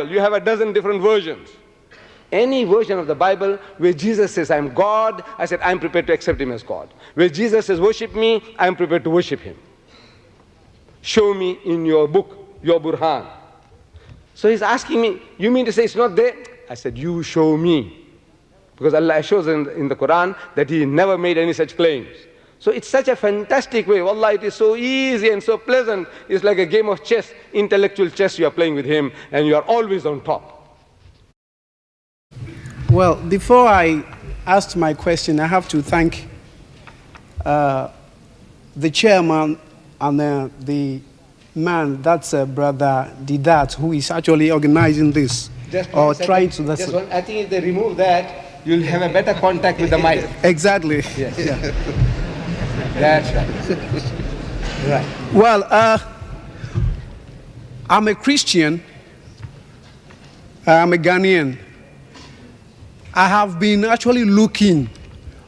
You have a dozen different versions. Any version of the Bible where Jesus says, I'm God, I said, I'm prepared to accept him as God. Where Jesus says, worship me, I'm prepared to worship him. Show me in your book, your Burhan. So he's asking me, you mean to say it's not there? I said, you show me. Because Allah shows in the Quran that he never made any such claims. So it's such a fantastic way. Wallah, it is so easy and so pleasant. It's like a game of chess, intellectual chess. You are playing with him and you are always on top. Well, before I ask my question, I have to thank the chairman and the man, that's Brother Didat, who is actually organizing this. Or trying to. I think if they remove that, you'll have a better contact with the mic. Exactly. Yes. Yeah. That's right. Right. Well, I'm a Christian. I'm a Ghanaian. I have been actually looking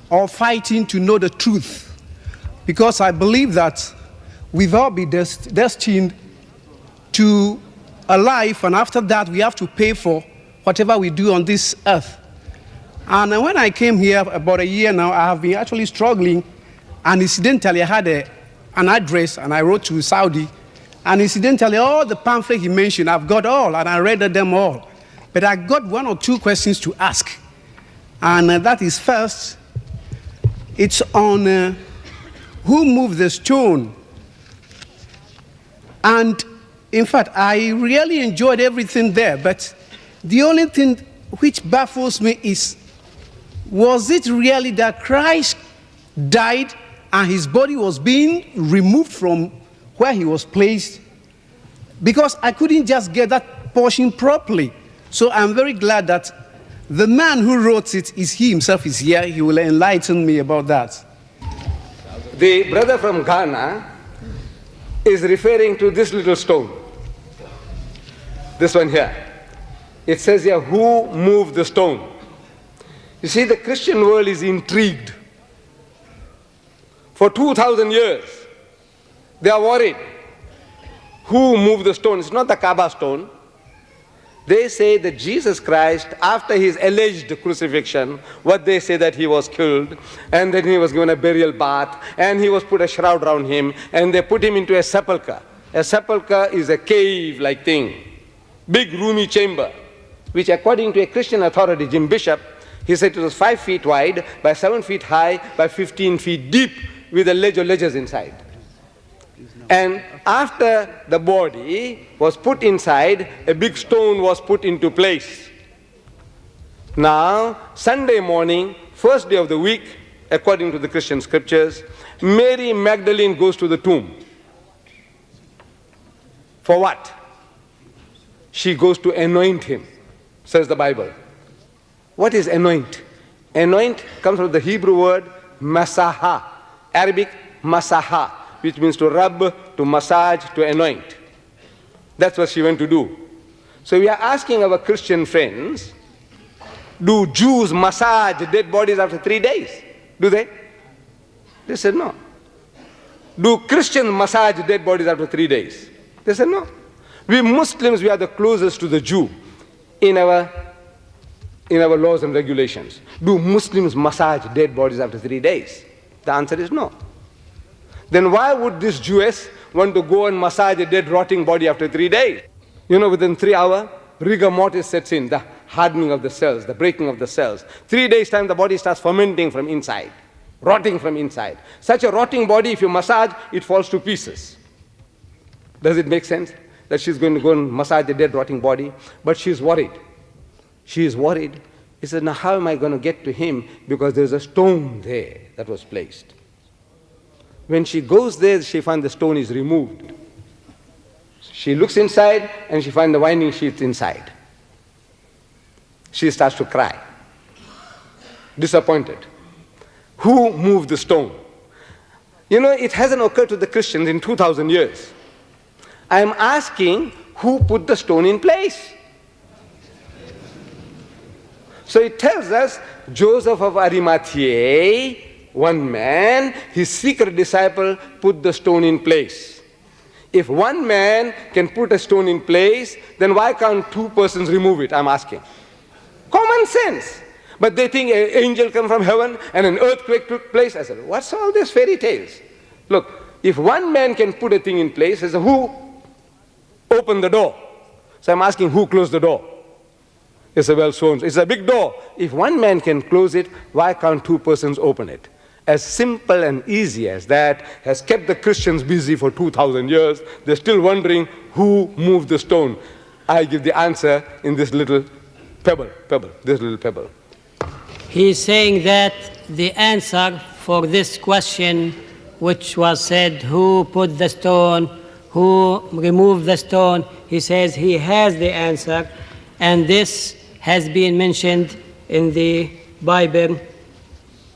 or fighting to know the truth because I believe that we've all been destined to a life, and after that we have to pay for whatever we do on this earth. And when I came here about a year now, I have been actually struggling, and incidentally I had an address and I wrote to Saudi, and incidentally all the pamphlets he mentioned, I've got all, and I read them all. But I got one or two questions to ask. And that is first, it's on who moved the stone. And in fact, I really enjoyed everything there, but the only thing which baffles me is, was it really that Christ died and his body was being removed from where he was placed? Because I couldn't just get that portion properly. So I'm very glad that the man who wrote it is he himself is here. He will enlighten me about that. The brother from Ghana is referring to this little stone. This one here. It says here, who moved the stone? You see, the Christian world is intrigued. For 2,000 years, they are worried. Who moved the stone? It's not the Kaaba stone. They say that Jesus Christ, after his alleged crucifixion, what they say that he was killed, and then he was given a burial bath, and he was put a shroud around him, and they put him into a sepulchre. A sepulchre is a cave-like thing, big roomy chamber, which according to a Christian authority, Jim Bishop, he said it was 5 feet wide, by 7 feet high, by 15 feet deep, with a ledge or ledges inside. And after the body was put inside, a big stone was put into place. Now, Sunday morning, first day of the week, according to the Christian scriptures, Mary Magdalene goes to the tomb. For what? She goes to anoint him, says the Bible. What is anoint? Anoint comes from the Hebrew word masaha, Arabic masaha, which means to rub, to massage, to anoint. That's what she went to do. So we are asking our Christian friends, do Jews massage dead bodies after 3 days? Do they? They said no. Do Christians massage dead bodies after 3 days? They said no. We Muslims, we are the closest to the Jew in our laws and regulations. Do Muslims massage dead bodies after 3 days? The answer is no. Then why would this Jewess want to go and massage a dead rotting body after 3 days? You know, within 3 hours, rigor mortis sets in, the hardening of the cells, the breaking of the cells. 3 days' time, the body starts fermenting from inside, rotting from inside. Such a rotting body, if you massage, it falls to pieces. Does it make sense that she's going to go and massage a dead rotting body? But she's worried. She is worried. He said, now how am I going to get to him? Because there's a stone there that was placed. When she goes there, she finds the stone is removed. She looks inside and she finds the winding sheet inside. She starts to cry, disappointed. Who moved the stone? You know, it hasn't occurred to the Christians in 2,000 years. I am asking, who put the stone in place? So it tells us Joseph of Arimathea, one man, his secret disciple, put the stone in place. If one man can put a stone in place, then why can't two persons remove it? I'm asking. Common sense. But they think an angel come from heaven and an earthquake took place. I said, what's all these fairy tales? Look, if one man can put a thing in place, I said, who opened the door? So I'm asking, who closed the door? It's a it's a big door. If one man can close it, why can't two persons open it? As simple and easy as that has kept the Christians busy for 2,000 years. They're still wondering who moved the stone. I give the answer in this little this little pebble. He's saying that the answer for this question, which was said, who put the stone, who removed the stone, he says he has the answer, and this has been mentioned in the Bible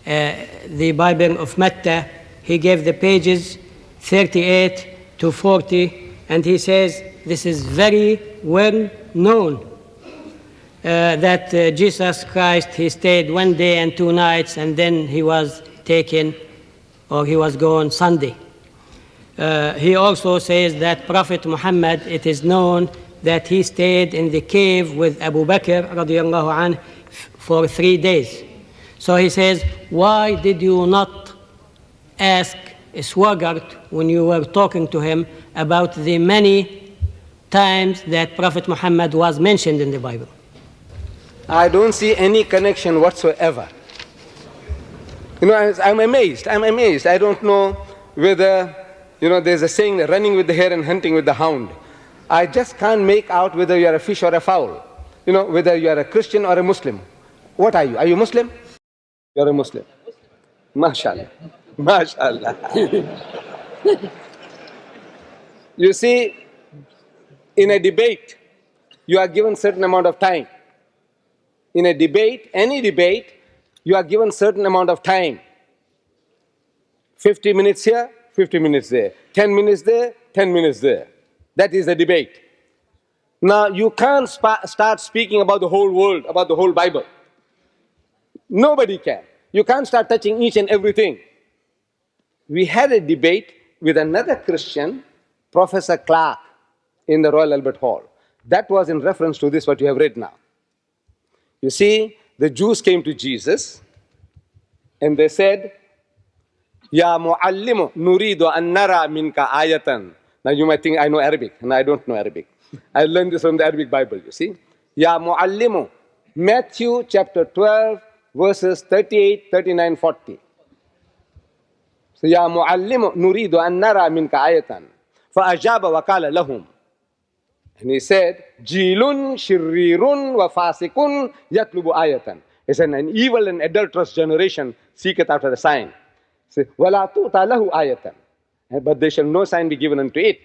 of Metta. He gave the pages 38 to 40, and he says this is very well known that Jesus Christ, he stayed 1 day and 2 nights, and then he was taken, or he was gone Sunday. He also says that Prophet Muhammad, it is known that he stayed in the cave with Abu Bakr radiallahu anh for 3 days. So he says, why did you not ask Swagart when you were talking to him about the many times that Prophet Muhammad was mentioned in the Bible? I don't see any connection whatsoever. You know, I'm amazed. I don't know whether, there's a saying, running with the hare and hunting with the hound. I just can't make out whether you are a fish or a fowl. Whether you are a Christian or a Muslim. What are you? Are you Muslim? You're a Muslim. MashaAllah. MashaAllah. You see, in a debate, you are given certain amount of time. In a debate, any debate, you are given certain amount of time. 50 minutes here, 50 minutes there. 10 minutes there, 10 minutes there. That is a debate. Now, you can't start speaking about the whole world, about the whole Bible. Nobody can. You can't start touching each and everything. We had a debate with another Christian, Professor Clark, in the Royal Albert Hall. That was in reference to this, what you have read now. You see, the Jews came to Jesus and they said, Ya muallimu nuridu an nara minka ayatan. Now you might think I know Arabic, and I don't know Arabic. I learned this from the Arabic Bible, you see. Ya muallimu, Matthew chapter 12, verses 38, 39, 40. So, Ya muallimu nuridu an nara minka ayatan. Fa'ajaba wa qala lahum. And he said, Jilun shirrirun wa fasikun yatlubu ayatan. He said, an evil and adulterous generation seeketh after a sign. Wala tu'ta lahu ayatan. But there shall no sign be given unto it.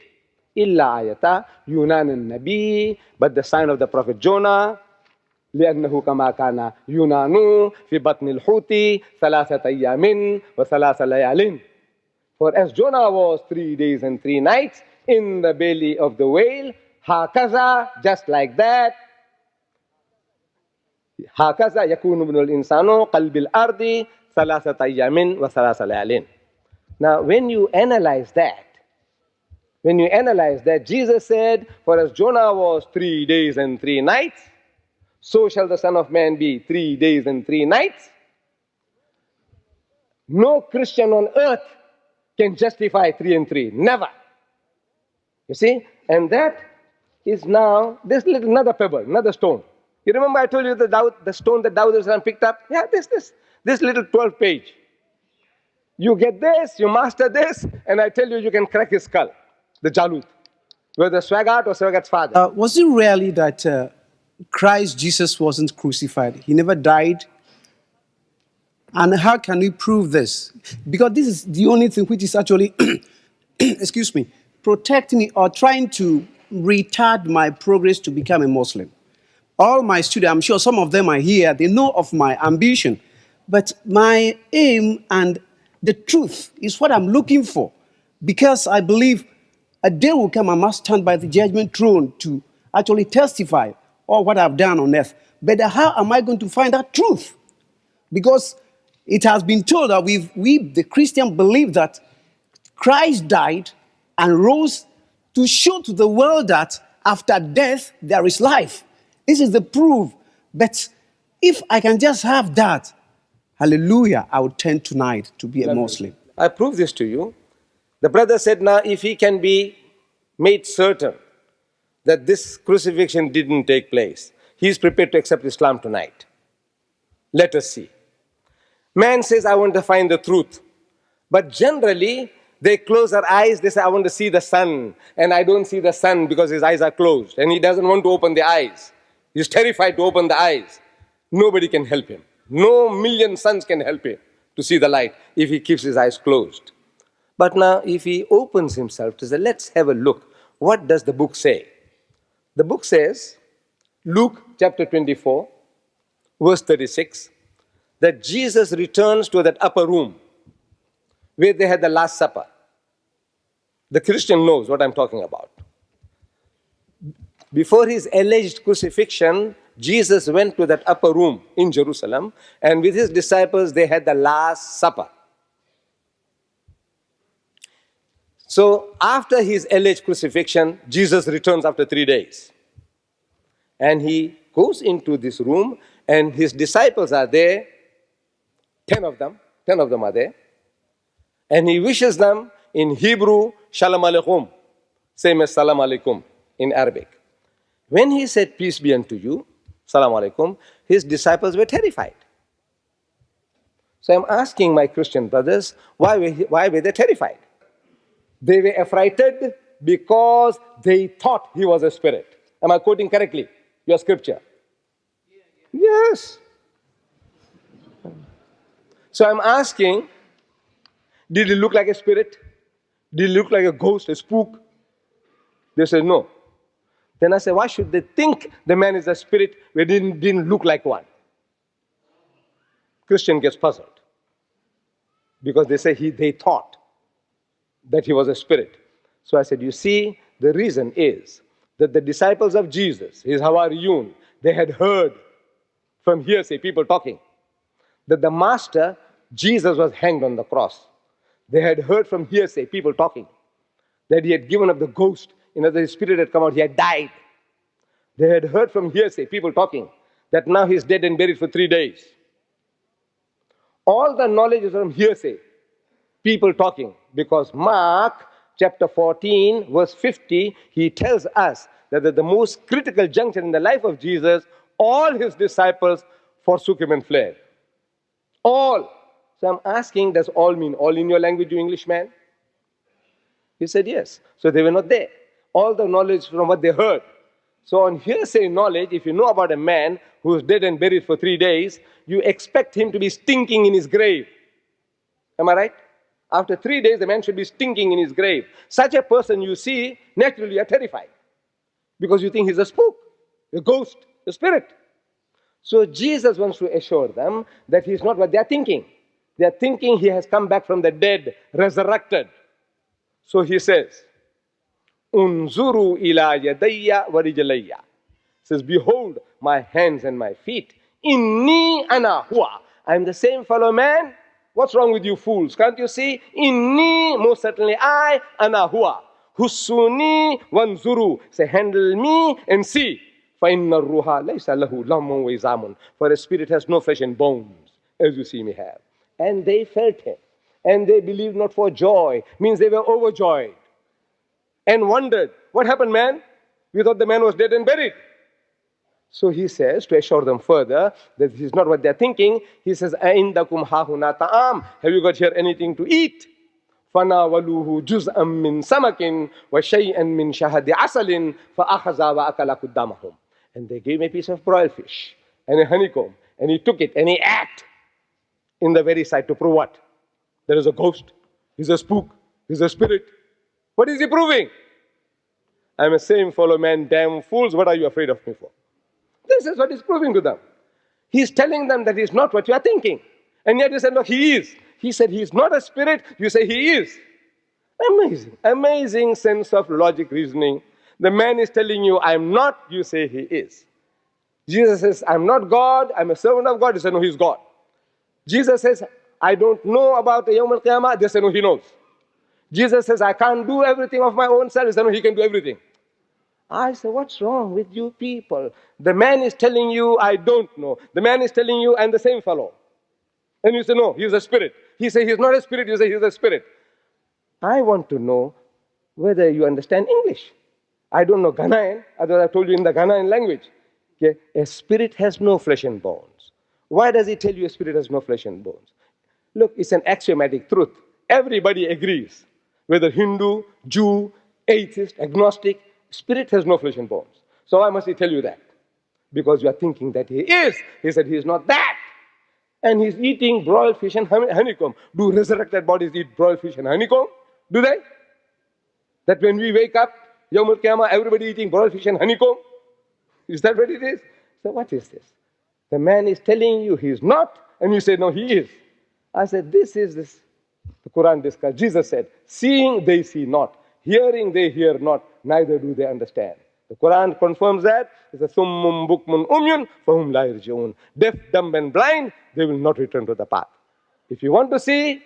Illa ayata yunan nabi. But the sign of the prophet Jonah. لأنه كما كان يونان في بطن الحوت 3 أيام و3 ليال. For as Jonah was 3 days and 3 nights in the belly of the whale, hakaza, just like that, hakaza yakunu ibnul insanu qalbil ardi 3 أيام و3 ليال. Now, when you analyze that, Jesus said, for as Jonah was 3 days and 3 nights, so shall the Son of Man be 3 days and 3 nights. No Christian on earth can justify 3 and 3. Never. You see? And that is now this little another pebble, another stone. You remember I told you the stone that Dawud picked up? Yeah, this little 12 page. You get this, you master this, and I tell you, you can crack his skull, the Jalut, whether Swagat or Swagat's father. Was it really that Christ Jesus wasn't crucified? He never died? And how can we prove this? Because this is the only thing which is actually, excuse me, protecting me or trying to retard my progress to become a Muslim. All my students, I'm sure some of them are here, they know of my ambition. But my aim and the truth is what I'm looking for. Because I believe a day will come I must stand by the judgment throne to actually testify all what I've done on earth. But how am I going to find that truth? Because it has been told that we the Christian, believe that Christ died and rose to show to the world that after death there is life. This is the proof. But if I can just have that, hallelujah, I would turn tonight to be a Muslim. I prove this to you. The brother said, now if he can be made certain that this crucifixion didn't take place, he is prepared to accept Islam tonight. Let us see. Man says, I want to find the truth. But generally, they close their eyes, they say, I want to see the sun. And I don't see the sun because his eyes are closed. And he doesn't want to open the eyes. He's terrified to open the eyes. Nobody can help him. No million suns can help him to see the light if he keeps his eyes closed. But now, if he opens himself to say, let's have a look. What does the book say? The book says, Luke chapter 24, verse 36, that Jesus returns to that upper room where they had the Last Supper. The Christian knows what I'm talking about. Before his alleged crucifixion, Jesus went to that upper room in Jerusalem, and with his disciples, they had the Last Supper. So after his alleged crucifixion, Jesus returns after 3 days. And he goes into this room, and his disciples are there, 10 of them are there. And he wishes them in Hebrew, Shalom Aleichem, same as Salam Alaikum in Arabic. When he said, peace be unto you, Salam Alaikum, his disciples were terrified. So I'm asking my Christian brothers, why were they terrified? They were affrighted because they thought he was a spirit. Am I quoting correctly your scripture? Yes. So I'm asking, did he look like a spirit? Did he look like a ghost, a spook? They said no. Then I said, why should they think the man is a spirit when he didn't look like one? Christian gets puzzled because they say they thought that he was a spirit. So I said, you see, the reason is that the disciples of Jesus, his Hawariyun, they had heard from hearsay, people talking, that the master, Jesus, was hanged on the cross. They had heard from hearsay, people talking, that he had given up the ghost, his spirit had come out, he had died. They had heard from hearsay, people talking, that now he's dead and buried for 3 days. All the knowledge is from hearsay, people talking, because Mark chapter 14, verse 50, he tells us that at the most critical juncture in the life of Jesus, all his disciples forsook him and fled. All. So I'm asking, does all mean all in your language, you Englishman? He said yes. So they were not there. All the knowledge from what they heard. So on hearsay knowledge, if you know about a man who is dead and buried for 3 days, you expect him to be stinking in his grave. Am I right? After 3 days, the man should be stinking in his grave. Such a person you see, naturally you are terrified. Because you think he's a spook, a ghost, a spirit. So Jesus wants to assure them that he's not what they are thinking. They are thinking he has come back from the dead, resurrected. So he says, Unzuru ila yadayya wa rijlayya. Says, behold my hands and my feet. Inni ana huwa. I am the same fellow man. What's wrong with you fools? Can't you see? Inni, most certainly I, ana huwa. Husuni wanzuru. Say, handle me and see. فَإِنَّ الرُّوحَ لَيْسَ لَهُ لَمٌ وَإِزَامٌ. For a spirit has no flesh and bones, as you see me have. And they felt him. And they believed not for joy. Means they were overjoyed. And wondered, what happened, man? We thought the man was dead and buried. So he says, to assure them further that this is not what they're thinking, he says, أَإِنْدَكُمْ هَاهُنَا طَعَامٌ. Have you got here anything to eat? فَنَاوَلُوهُ جُزْءًا مِّن سَمَكٍ وَشَيْئًا مِّن شَهَدِ عَسَلٍ فَأَخَذَ وَأَكَلَ قُدَّامَهُمْ. And they gave him a piece of broiled fish and a honeycomb. And he took it and he ate in the very sight to prove what? There is a ghost. He's a spook. He's a spirit. What is he proving? I'm a same fellow man, damn fools. What are you afraid of me for? This is what he's proving to them. He's telling them that he's not what you are thinking. And yet you said, no, he is. He said he's not a spirit. You say he is. Amazing. Amazing sense of logic reasoning. The man is telling you, I'm not. You say he is. Jesus says, I'm not God. I'm a servant of God. You say, no, he's God. Jesus says, I don't know about the Yawm al-Qiyamah. They say, no, he knows. Jesus says, I can't do everything of my own self. He said, no, he can do everything. I said, what's wrong with you people? The man is telling you, I don't know. The man is telling you, I'm the same fellow. And you say, no, he's a spirit. He says, he's not a spirit. You say, he's a spirit. I want to know whether you understand English. I don't know Ghanaian, otherwise I told you in the Ghanaian language. Okay? A spirit has no flesh and bones. Why does he tell you a spirit has no flesh and bones? Look, it's an axiomatic truth. Everybody agrees, whether Hindu, Jew, atheist, agnostic, spirit has no flesh and bones. So why must he tell you that? Because you are thinking that he is. He said he is not that. And he's eating broiled fish and honeycomb. Do resurrected bodies eat broiled fish and honeycomb? Do they? That when we wake up, Yawm al-Qiyamah, everybody eating broiled fish and honeycomb? Is that what it is? So what is this? The man is telling you he is not, and you say, no, he is. I said, this is this. The Quran discussed. Jesus said, seeing they see not, hearing they hear not, neither do they understand. The Quran confirms that. It's a summum bukmun umyun fahum la yarji'un. Deaf, dumb and blind, they will not return to the path. If you want to see,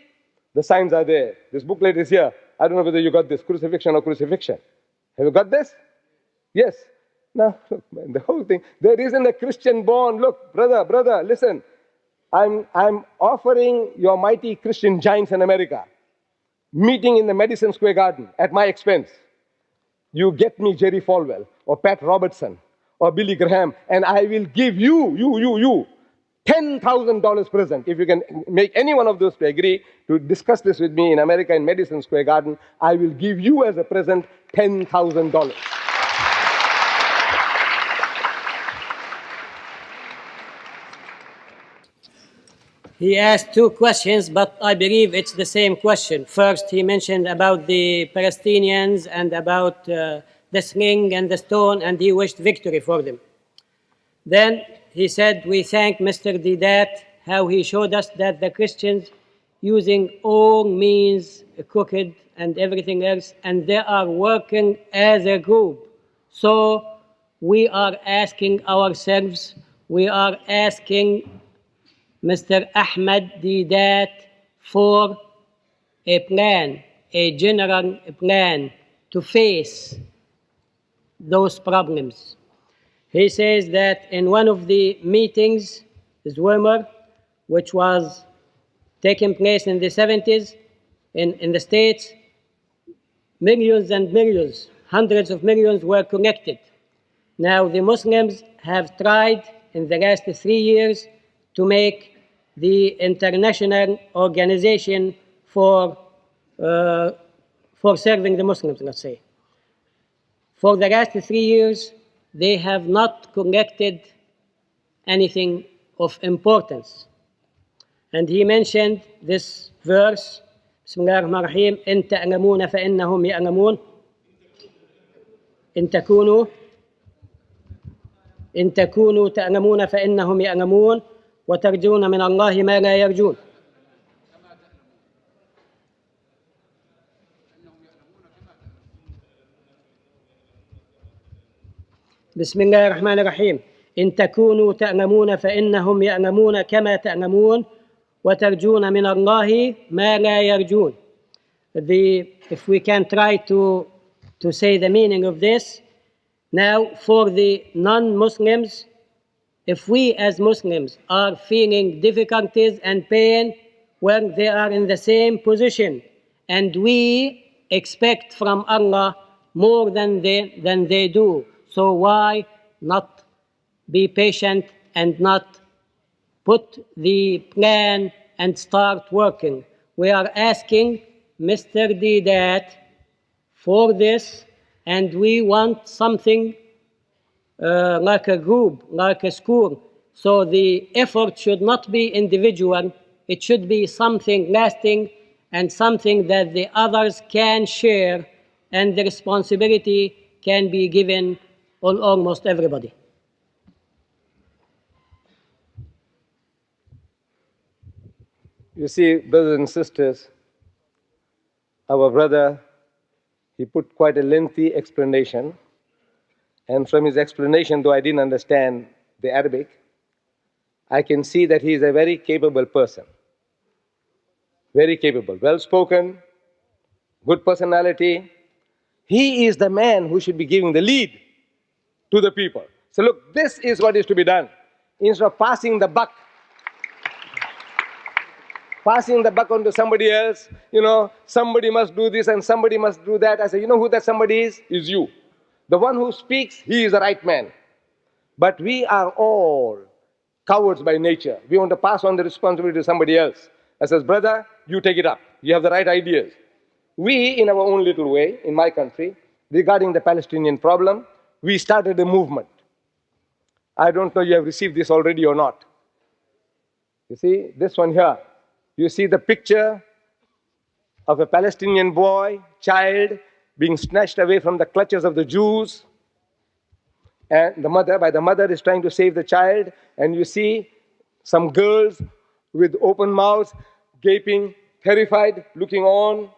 the signs are there. This booklet is here. I don't know whether you got this, crucifixion or crucifixion. Have you got this? Yes. Now, look, man, the whole thing, there isn't a Christian born. Look, brother, listen. I'm offering your mighty Christian giants in America meeting in the Madison Square Garden at my expense. You get me Jerry Falwell or Pat Robertson or Billy Graham, and I will give you $10,000 present. If you can make any one of those to agree to discuss this with me in America in Madison Square Garden, I will give you as a present $10,000. He asked two questions, but I believe it's the same question. First, he mentioned about the Palestinians and about the sling and the stone, and he wished victory for them. Then he said, we thank Mr. Didat, how he showed us that the Christians using all means, crooked and everything else, and they are working as a group. So we are asking ourselves, we are asking Mr. Ahmed Didat for a plan, a general plan to face those problems. He says that in one of the meetings, Zwimmer, which was taking place in the 70s in the States, millions and millions, hundreds of millions were collected. Now the Muslims have tried in the last 3 years to make the international organization for serving the Muslims, let's say. For the last 3 years, they have not collected anything of importance. And he mentioned this verse, Bismillah ar-Rahman ar-Rahim, إن تألمون فإنهم يألمون إن تكونوا تألمون فإنهم يألمون وترجون من الله ما لا يرجون. بسم الله الرحمن الرحيم إن تكونوا تألمون فإنهم يألمون كما تألمون وترجون من الله ما لا يرجون. If we can try to say the meaning of this, now for the non-Muslims, if we as Muslims are feeling difficulties and pain when they are in the same position, and we expect from Allah more than they do, so why not be patient and not put the plan and start working? We are asking Mr. Didat for this, and we want something like a group, like a school. So the effort should not be individual. It should be something lasting and something that the others can share, and the responsibility can be given on almost everybody. You see, brothers and sisters, our brother, he put quite a lengthy explanation. And from his explanation, though I didn't understand the Arabic, I can see that he is a very capable person. Very capable, well-spoken, good personality. He is the man who should be giving the lead to the people. So look, this is what is to be done. Instead of passing the buck onto somebody else, somebody must do this and somebody must do that. I say, you know who that somebody is? Is you. The one who speaks, he is the right man. But we are all cowards by nature. We want to pass on the responsibility to somebody else. I says, brother, you take it up. You have the right ideas. We, in our own little way, in my country, regarding the Palestinian problem, we started a movement. I don't know you have received this already or not. You see, this one here. You see the picture of a Palestinian boy, child, being snatched away from the clutches of the Jews. And the mother is trying to save the child. And you see some girls with open mouths, gaping, terrified, looking on.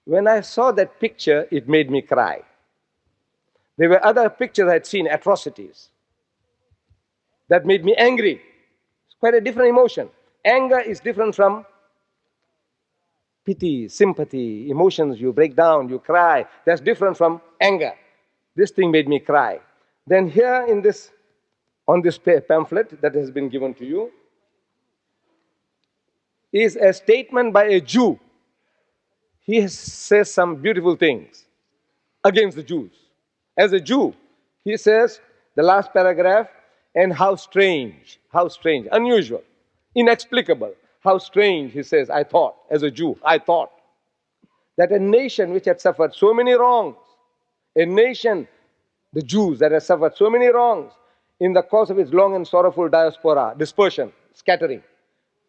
When I saw that picture, it made me cry. There were other pictures I had seen, atrocities, that made me angry. It's quite a different emotion. Anger is different from pity, sympathy, emotions. You break down, you cry. That's different from anger. This thing made me cry. Then here on this pamphlet that has been given to you, is a statement by a Jew. He says some beautiful things against the Jews. As a Jew, he says, the last paragraph, and how strange, unusual, inexplicable, how strange, he says, I thought, as a Jew, I thought, that a nation which had suffered so many wrongs, a nation, the Jews, that had suffered so many wrongs in the course of its long and sorrowful diaspora, dispersion, scattering,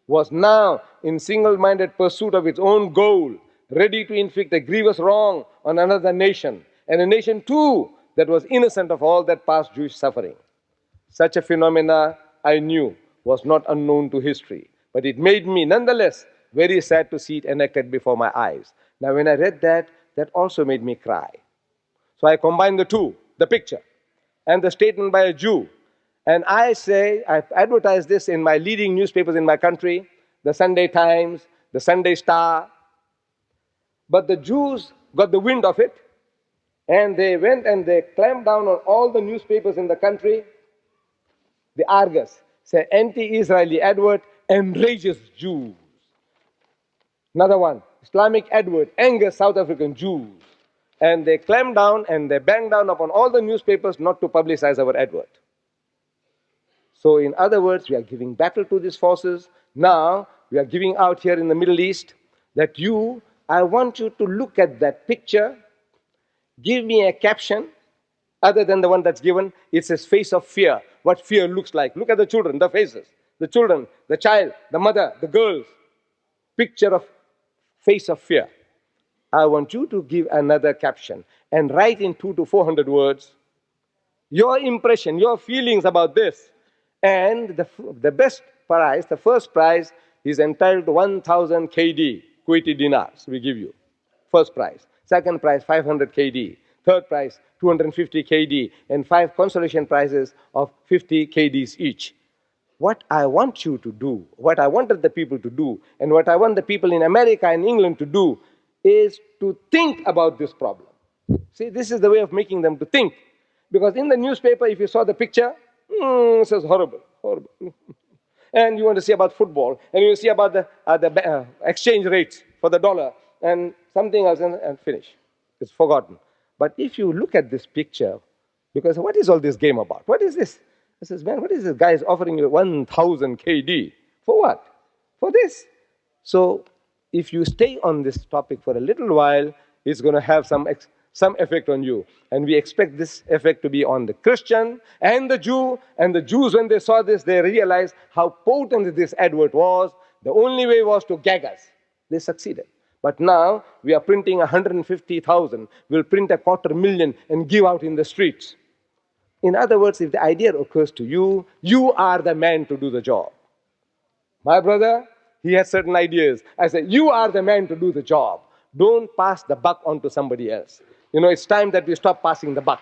was now in single-minded pursuit of its own goal, ready to inflict a grievous wrong on another nation, and a nation too that was innocent of all that past Jewish suffering. Such a phenomena, I knew, was not unknown to history, but it made me nonetheless very sad to see it enacted before my eyes. Now when I read that, that also made me cry. So I combined the two, the picture and the statement by a Jew. And I say, I've advertised this in my leading newspapers in my country, the Sunday Times, the Sunday Star. But the Jews got the wind of it, and they went and they clamped down on all the newspapers in the country. The Argus said, anti-Israeli advert enrages Jews. Another one, Islamic advert angers South African Jews. And they clamped down and they banged down upon all the newspapers not to publicize our advert. So in other words, we are giving battle to these forces. Now, we are giving out here in the Middle East that I want you to look at that picture, give me a caption, other than the one that's given. It says face of fear, what fear looks like. Look at the children, the faces. The children, the child, the mother, the girls. Picture of face of fear. I want you to give another caption and write in 200 to 400 words your impression, your feelings about this. And the best prize, the first prize, is entitled to 1,000 KD, Kuwaiti dinars, we give you. First prize. Second prize, 500 KD. Third prize, 250 KD. And 5 consolation prizes of 50 KDs each. What I want you to do, what I wanted the people to do, and what I want the people in America and England to do, is to think about this problem. See, this is the way of making them to think. Because in the newspaper, if you saw the picture, it says horrible, horrible. And you want to see about football, and you see about the exchange rates for the dollar, and something else, and finish. It's forgotten. But if you look at this picture, because what is all this game about? What is this? I says, man, what is this guy is offering you 1,000 KD? For what? For this. So if you stay on this topic for a little while, it's going to have some effect on you. And we expect this effect to be on the Christian and the Jew. And the Jews, when they saw this, they realized how potent this advert was. The only way was to gag us. They succeeded. But now we are printing 150,000. We'll print 250,000 and give out in the streets. In other words, if the idea occurs to you, you are the man to do the job. My brother, he has certain ideas. I say, you are the man to do the job. Don't pass the buck on to somebody else. It's time that we stop passing the buck.